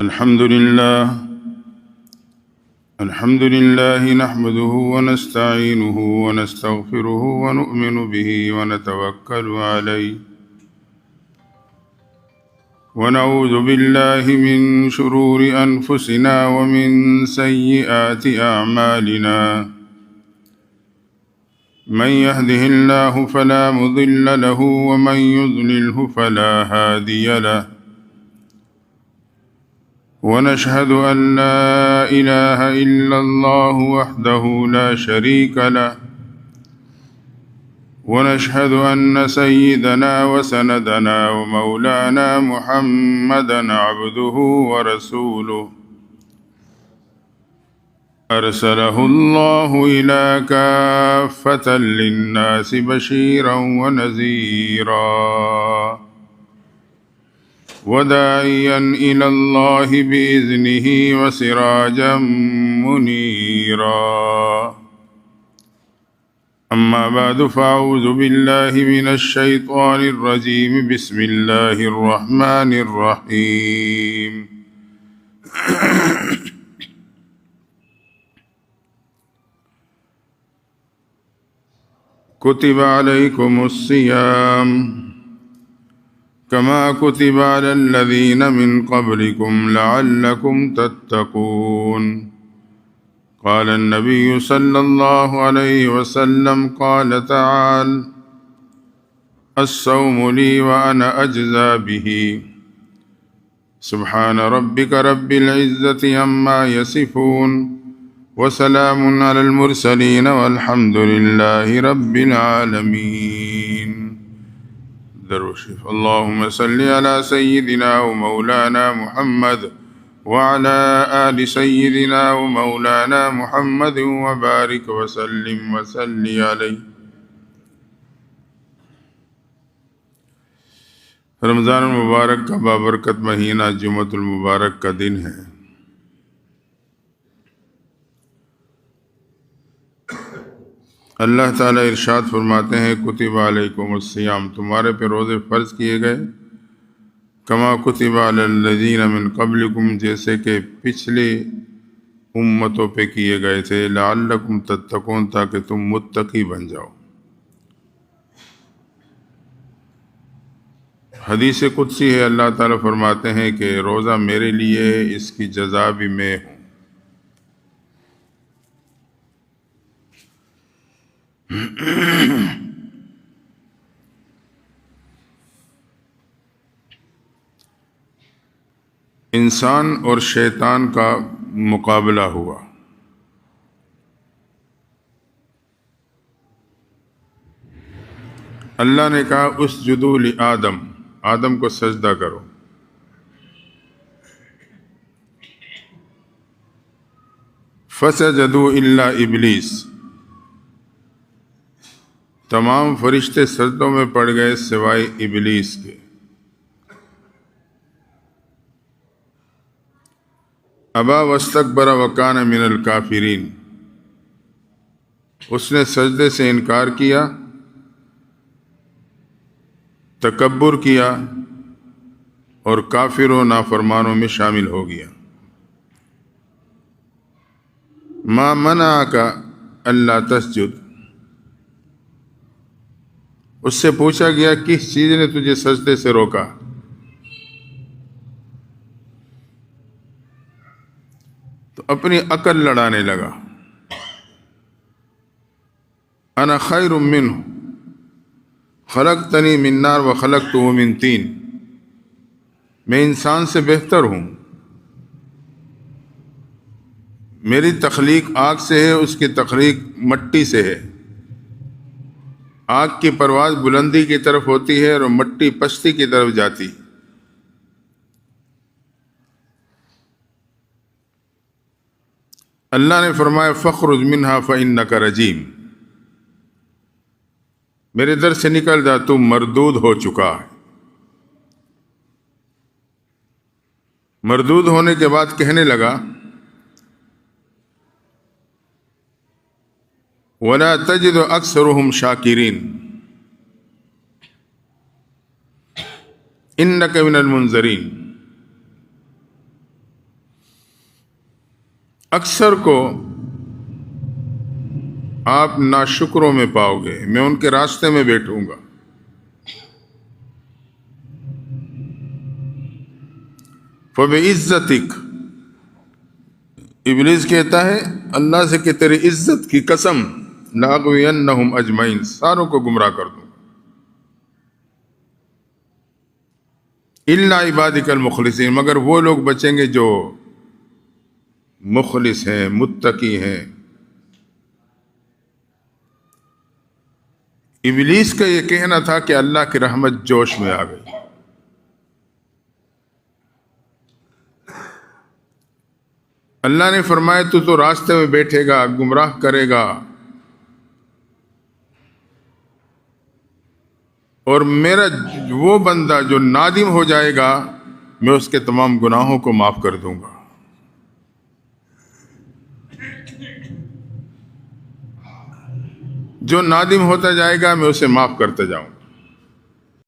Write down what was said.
الحمد لله نحمده ونستعينه ونستغفره ونؤمن به ونتوكل عليه ونعوذ بالله من شرور أنفسنا ومن سيئات أعمالنا من يهده الله فلا مضل له ومن يضلله فلا هادي له ونشهد أن لا إله إلا الله وحده لا شريك له ونشهد أن سيدنا وسندنا ومولانا محمدا عبده ورسوله أرسله الله إلى كافة للناس بشيرا ونذيرا وداعيا إلى الله بإذنه وسراجا منيرا أما بعد فأعوذ بالله من الشيطان الرجيم بسم الله الرحمن الرحيم كتب عليكم الصيام كما كتب على الذين من قبلكم لعلكم تتقون قال النبي صلى الله عليه وسلم قال تعالى الصوم لي وأنا أجزى به سبحان ربك رب العزة عما يصفون وسلام على المرسلين والحمد لله رب العالمين درود شریف اللهم صل على سيدنا ومولانا محمد وعلى آل سيدنا ومولانا محمد وبارك وسلم وصل عليه۔ رمضان المبارک کا بابرکت مہینہ جمعۃ المبارک کا دن ہے۔ اللہ تعالیٰ ارشاد فرماتے ہیں کتب علیکم الصیام، تمہارے پہ روزے فرض کیے گئے، کما کتب علی الذین من قبلکم، جیسے کہ پچھلی امتوں پہ کیے گئے تھے، لعلکم تتقون، تاکہ تم متقی بن جاؤ۔ حدیث قدسی ہے، اللہ تعالیٰ فرماتے ہیں کہ روزہ میرے لیے، اس کی جزا بھی میں ہوں۔ انسان اور شیطان کا مقابلہ ہوا۔ اللہ نے کہا اسجدوا لآدم، آدم کو سجدہ کرو۔ فسجدوا الا ابلیس، تمام فرشتے سجدوں میں پڑ گئے سوائے ابلیس کے۔ ابا واستکبر وکان من الکافرین، اس نے سجدے سے انکار کیا، تکبر کیا اور کافر و نافرمانوں میں شامل ہو گیا۔ ما منعک الا تسجد، اس سے پوچھا گیا کس چیز نے تجھے سجدے سے روکا؟ تو اپنی عقل لڑانے لگا، انا خیر منہ خلقتنی من نار وخلقتہ من طین، میں انسان سے بہتر ہوں، میری تخلیق آگ سے ہے، اس کی تخلیق مٹی سے ہے۔ آگ کی پرواز بلندی کی طرف ہوتی ہے اور مٹی پستی کی طرف جاتی۔ اللہ نے فرمایا فاخرج منہا فإنک رجیم، میرے در سے نکل جا، تو مردود ہو چکا ہے۔ مردود ہونے کے بعد کہنے لگا وَلَا تَجِدُ أَكْثَرُهُمْ شَاكِرِينَ إِنَّكَ مِنَ الْمُنذَرِينَ، اکثر کو آپ ناشکروں میں پاؤ گے، میں ان کے راستے میں بیٹھوں گا۔ فَبِعِزَّتِكَ، ابلیس کہتا ہے اللہ سے کہ تیری عزت کی قسم، لَأَغْوِيَنَّهُمْ أَجْمَعِينَ، ساروں کو گمراہ کر دوں، إِلَّا عِبَادِكَ الْمُخْلِصِينَ، مگر وہ لوگ بچیں گے جو مخلص ہیں، متقی ہیں۔ ابلیس کا یہ کہنا تھا کہ اللہ کی رحمت جوش میں آ گئی۔ اللہ نے فرمایا تو راستے میں بیٹھے گا، گمراہ کرے گا، اور میرا وہ بندہ جو نادم ہو جائے گا میں اس کے تمام گناہوں کو معاف کر دوں گا۔ جو نادم ہوتا جائے گا میں اسے معاف کرتا جاؤں گا۔